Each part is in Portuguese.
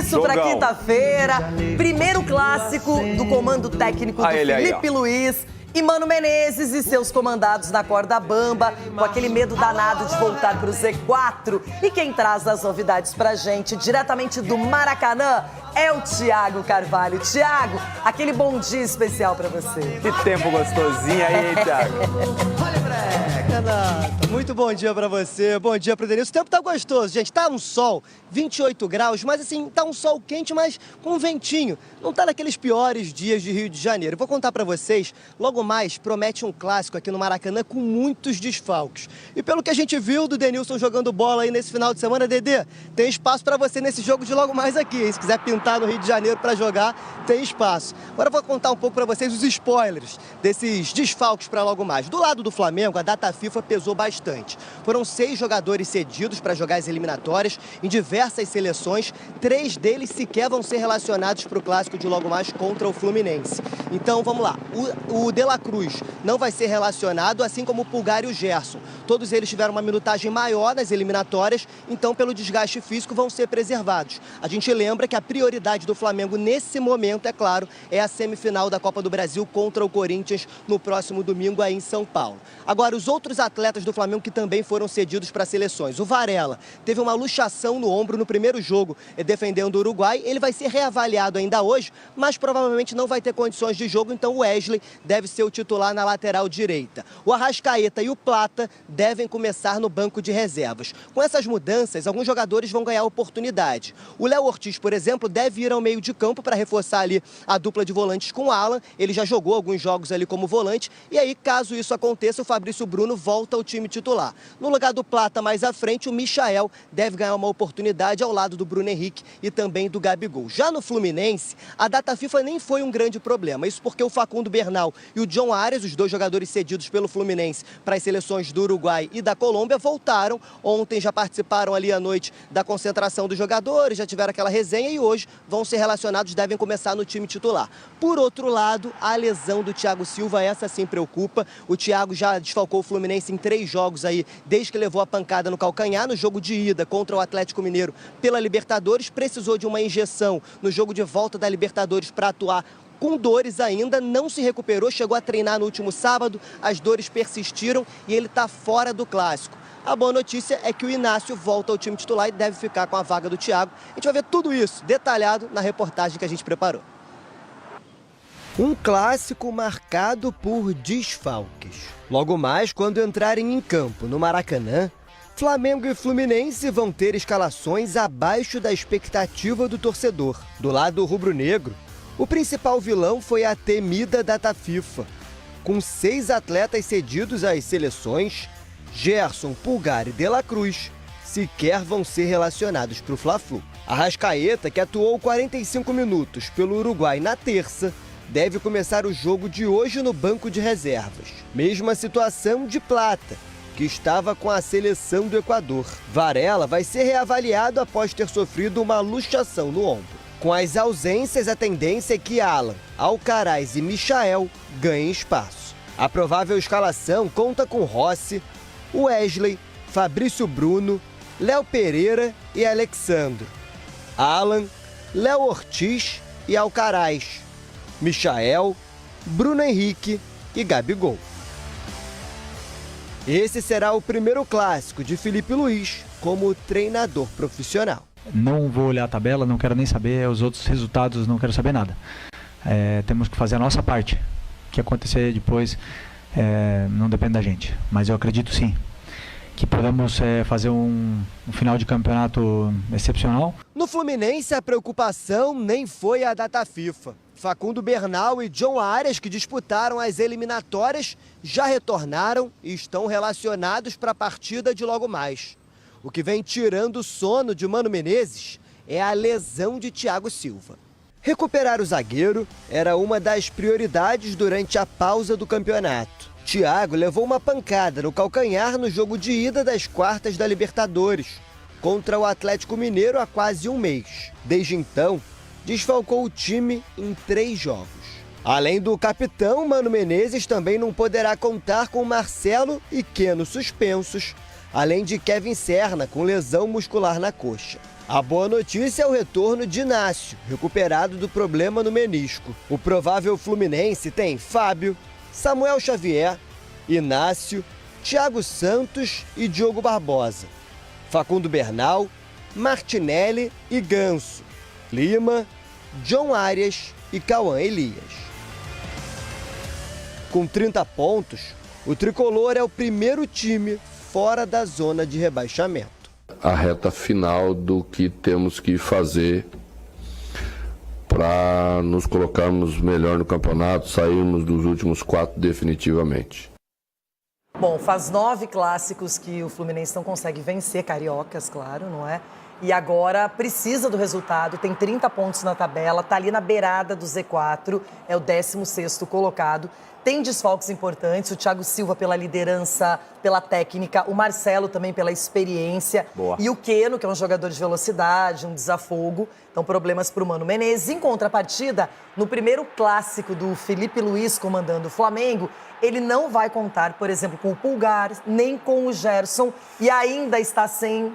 isso para quinta-feira. Primeiro clássico do comando técnico do Felipe Luiz. E Mano Menezes e seus comandados na corda bamba, com aquele medo danado de voltar pro Z4. E quem traz as novidades pra gente, diretamente do Maracanã, é o Thiago Carvalho. Thiago, aquele bom dia especial pra você. Que tempo gostosinho aí, hein, Thiago? Renato, muito bom dia pra você, bom dia pro Denilson. O tempo tá gostoso, gente, tá um sol, 28 graus, mas assim, tá um sol quente, mas com um ventinho. Não tá naqueles piores dias de Rio de Janeiro. Eu vou contar pra vocês, logo mais promete um clássico aqui no Maracanã com muitos desfalques. E pelo que a gente viu do Denilson jogando bola aí nesse final de semana, Dedê, tem espaço pra você nesse jogo de logo mais aqui, hein? Se quiser pintar no Rio de Janeiro pra jogar, tem espaço. Agora eu vou contar um pouco pra vocês os spoilers desses desfalques pra logo mais. Do lado do Flamengo, a data FIFA pesou bastante. Foram 6 jogadores cedidos para jogar as eliminatórias em diversas seleções. 3 deles sequer vão ser relacionados para o clássico de logo mais contra o Fluminense. Então, vamos lá. O De La Cruz não vai ser relacionado, assim como o Pulgar e o Gerson. Todos eles tiveram uma minutagem maior nas eliminatórias, então, pelo desgaste físico, vão ser preservados. A gente lembra que a prioridade do Flamengo nesse momento, é claro, é a semifinal da Copa do Brasil contra o Corinthians no próximo domingo aí em São Paulo. Agora, os outros atletas do Flamengo que também foram cedidos para seleções. O Varela teve uma luxação no ombro no primeiro jogo defendendo o Uruguai. Ele vai ser reavaliado ainda hoje, mas provavelmente não vai ter condições de jogo, então o Wesley deve ser o titular na lateral direita. O Arrascaeta e o Plata devem começar no banco de reservas. Com essas mudanças, alguns jogadores vão ganhar oportunidade. O Léo Ortiz, por exemplo, deve ir ao meio de campo para reforçar ali a dupla de volantes com o Alan. Ele já jogou alguns jogos ali como volante e aí, caso isso aconteça, o Fabrício Bruno volta ao time titular. No lugar do Plata, mais à frente, o Michael deve ganhar uma oportunidade ao lado do Bruno Henrique e também do Gabigol. Já no Fluminense, a data FIFA nem foi um grande problema. Isso porque o Facundo Bernal e o John Arias, os 2 jogadores cedidos pelo Fluminense para as seleções do Uruguai e da Colômbia, voltaram. Ontem já participaram ali à noite da concentração dos jogadores, já tiveram aquela resenha e hoje vão ser relacionados, devem começar no time titular. Por outro lado, a lesão do Thiago Silva, essa sim preocupa. O Thiago já desfalcou o Fluminense em 3 jogos aí, desde que levou a pancada no calcanhar. No jogo de ida contra o Atlético Mineiro pela Libertadores, precisou de uma injeção no jogo de volta da Libertadores para atuar com dores ainda, não se recuperou, chegou a treinar no último sábado, as dores persistiram e ele está fora do clássico. A boa notícia é que o Inácio volta ao time titular e deve ficar com a vaga do Thiago. A gente vai ver tudo isso detalhado na reportagem que a gente preparou. Um clássico marcado por desfalques. Logo mais, quando entrarem em campo no Maracanã, Flamengo e Fluminense vão ter escalações abaixo da expectativa do torcedor. Do lado rubro-negro, o principal vilão foi a temida data FIFA. Com 6 atletas cedidos às seleções, Gerson, Pulgar e De La Cruz sequer vão ser relacionados para o Fla-Flu. Arrascaeta, que atuou 45 minutos pelo Uruguai na terça, deve começar o jogo de hoje no banco de reservas. Mesma situação de Plata, que estava com a seleção do Equador. Varela vai ser reavaliado após ter sofrido uma luxação no ombro. Com as ausências, a tendência é que Alan, Alcaraz e Michael ganhem espaço. A provável escalação conta com Rossi, Wesley, Fabrício Bruno, Léo Pereira e Alexandro. Alan, Léo Ortiz e Alcaraz. Michael, Bruno Henrique e Gabigol. Esse será o primeiro clássico de Felipe Luiz como treinador profissional. Não vou olhar a tabela, não quero nem saber os outros resultados, não quero saber nada. Temos que fazer a nossa parte. O que acontecer depois não depende da gente, mas eu acredito sim que podemos fazer um final de campeonato excepcional. No Fluminense, a preocupação nem foi a data FIFA. Facundo Bernal e John Arias, que disputaram as eliminatórias, já retornaram e estão relacionados para a partida de logo mais. O que vem tirando o sono de Mano Menezes é a lesão de Thiago Silva. Recuperar o zagueiro era uma das prioridades durante a pausa do campeonato. Thiago levou uma pancada no calcanhar no jogo de ida das quartas da Libertadores, contra o Atlético Mineiro há quase um mês. Desde então, desfalcou o time em 3 jogos. Além do capitão, Mano Menezes também não poderá contar com Marcelo e Keno suspensos, além de Kevin Serna com lesão muscular na coxa. A boa notícia é o retorno de Inácio, recuperado do problema no menisco. O provável Fluminense tem Fábio, Samuel Xavier, Inácio, Thiago Santos e Diogo Barbosa, Facundo Bernal, Martinelli e Ganso, Lima, John Arias e Cauã Elias. Com 30 pontos, o Tricolor é o primeiro time fora da zona de rebaixamento. A reta final do que temos que fazer para nos colocarmos melhor no campeonato, sairmos dos últimos 4 definitivamente. Bom, faz 9 clássicos que o Fluminense não consegue vencer, cariocas, claro, não é? E agora precisa do resultado, tem 30 pontos na tabela, tá ali na beirada do Z4, é o 16º colocado. Tem desfalques importantes, o Thiago Silva pela liderança, pela técnica, o Marcelo também pela experiência. Boa. E o Keno, que é um jogador de velocidade, um desafogo. Então, problemas para o Mano Menezes. Em contrapartida, no primeiro clássico do Felipe Luiz comandando o Flamengo, ele não vai contar, por exemplo, com o Pulgar, nem com o Gerson, e ainda está sem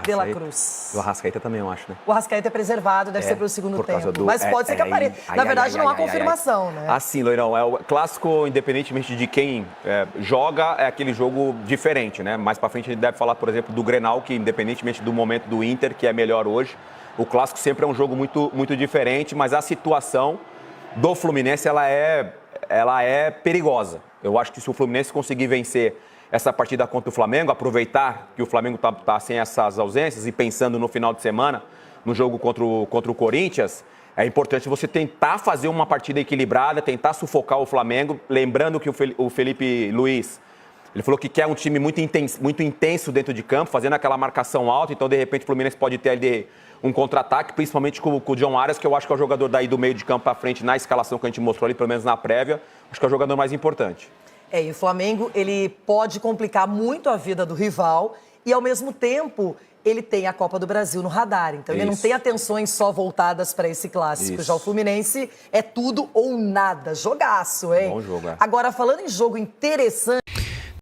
De La Cruz. O Arrascaeta também, eu acho, né? O Arrascaeta é preservado, deve ser para o segundo tempo. Mas pode ser que apareça. Na verdade, não há confirmação, né? Assim, Loirão, é o clássico, independentemente de quem joga, é aquele jogo diferente, né? Mais pra frente a gente deve falar, por exemplo, do Grenal, que independentemente do momento do Inter, que é melhor hoje, o clássico sempre é um jogo muito, muito diferente, mas a situação do Fluminense, ela é perigosa. Eu acho que se o Fluminense conseguir vencer essa partida contra o Flamengo, aproveitar que o Flamengo tá sem essas ausências e pensando no final de semana, no jogo contra o Corinthians, é importante você tentar fazer uma partida equilibrada, tentar sufocar o Flamengo, lembrando que o Felipe Luiz, ele falou que quer um time muito intenso dentro de campo, fazendo aquela marcação alta, então de repente o Fluminense pode ter ali um contra-ataque, principalmente com o John Arias, que eu acho que é o jogador daí do meio de campo para frente, na escalação que a gente mostrou ali, pelo menos na prévia, acho que é o jogador mais importante. E o Flamengo, ele pode complicar muito a vida do rival e, ao mesmo tempo, ele tem a Copa do Brasil no radar. Então, ele não tem atenções só voltadas para esse clássico. Já o Fluminense é tudo ou nada. Jogaço, hein? Bom jogo, é. Agora, falando em jogo interessante...